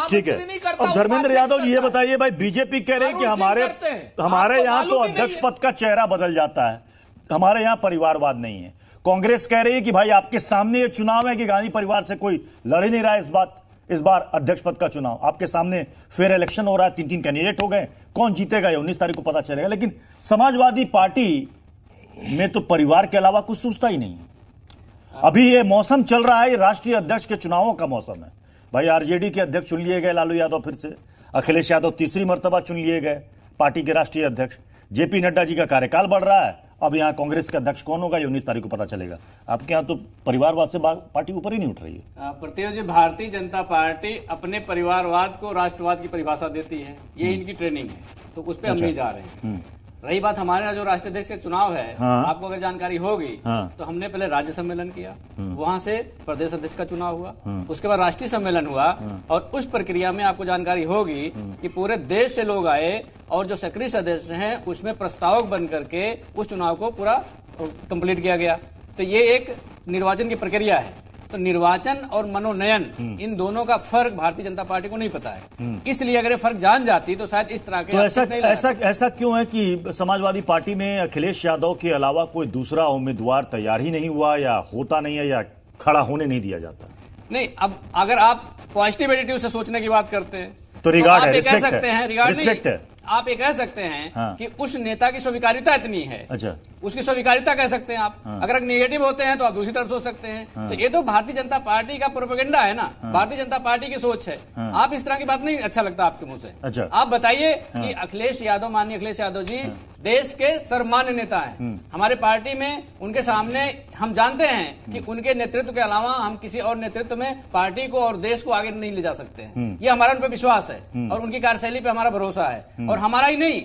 ठीक है। अब धर्मेंद्र यादव ये बताइए भाई, बीजेपी कह रही है कि हमारे यहाँ तो अध्यक्ष पद का चेहरा बदल जाता है, हमारे यहाँ परिवारवाद नहीं है। कांग्रेस कह रही है कि भाई आपके सामने ये चुनाव है कि गांधी परिवार से कोई लड़ ही नहीं रहा है इस बार अध्यक्ष पद का चुनाव आपके सामने फेयर इलेक्शन हो रहा है, 3 कैंडिडेट हो गए, कौन जीतेगा ये 19 तारीख को पता चलेगा। लेकिन समाजवादी पार्टी में तो परिवार के अलावा कुछ सोचता ही नहीं है। अभी ये मौसम चल रहा है, ये राष्ट्रीय अध्यक्ष के चुनावों का मौसम है भाई। आरजेडी के अध्यक्ष चुन लिए गए लालू यादव, फिर से अखिलेश यादव तीसरी मर्तबा चुन लिए गए पार्टी के राष्ट्रीय अध्यक्ष। जेपी नड्डा जी का कार्यकाल बढ़ रहा है। अब यहाँ कांग्रेस का अध्यक्ष कौन होगा ये 19 तारीख को पता चलेगा। आपके यहाँ तो परिवारवाद से पार्टी ऊपर ही नहीं उठ रही है। प्रत्युष जी, भारतीय जनता पार्टी अपने परिवारवाद को राष्ट्रवाद की परिभाषा देती है, ये इनकी ट्रेनिंग है, तो उस पर हम नहीं जा रहे हैं। रही बात हमारे यहाँ जो राष्ट्रीय अध्यक्ष का चुनाव है, आपको अगर जानकारी होगी तो हमने पहले राज्य सम्मेलन किया, वहां से प्रदेश अध्यक्ष का चुनाव हुआ, उसके बाद राष्ट्रीय सम्मेलन हुआ, और उस प्रक्रिया में आपको जानकारी होगी कि पूरे देश से लोग आए और जो सक्रिय सदस्य हैं उसमें प्रस्तावक बन करके उस चुनाव को पूरा कंप्लीट किया गया। तो ये एक निर्वाचन की प्रक्रिया है। तो निर्वाचन और मनोनयन, इन दोनों का फर्क भारतीय जनता पार्टी को नहीं पता है। इसलिए अगर ये फर्क जान जाती तो शायद इस तरह के तो ऐसा क्यों है कि समाजवादी पार्टी में अखिलेश यादव के अलावा कोई दूसरा उम्मीदवार तैयार ही नहीं हुआ, या होता नहीं है, या खड़ा होने नहीं दिया जाता? नहीं, अब अगर आप पॉजिटिव एटीट्यूड से सोचने की बात करते हैं तो रिगार्ड है, कह सकते हैं, रिगार्ड नहीं, है। आप ये कह सकते हैं कि उस नेता की स्वीकार्यता इतनी है, अच्छा, उसकी स्वीकार्यता कह सकते हैं आप। अगर नेगेटिव होते हैं तो आप दूसरी तरफ सोच सकते हैं। तो ये तो भारतीय जनता पार्टी का प्रोपेगेंडा है ना, भारतीय जनता पार्टी की सोच है। आप इस तरह की बात नहीं अच्छा लगता आपके मुंह से। अच्छा, आप बताइए कि अखिलेश यादव, माननीय अखिलेश यादव जी देश के सर्वमान्य नेता हैं। हमारे पार्टी में उनके सामने हम जानते हैं कि उनके नेतृत्व के अलावा हम किसी और नेतृत्व में पार्टी को और देश को आगे नहीं ले जा सकते हैं। ये हमारा उन पर विश्वास है और उनकी कार्यशैली पे हमारा भरोसा है, और हमारा ही नहीं,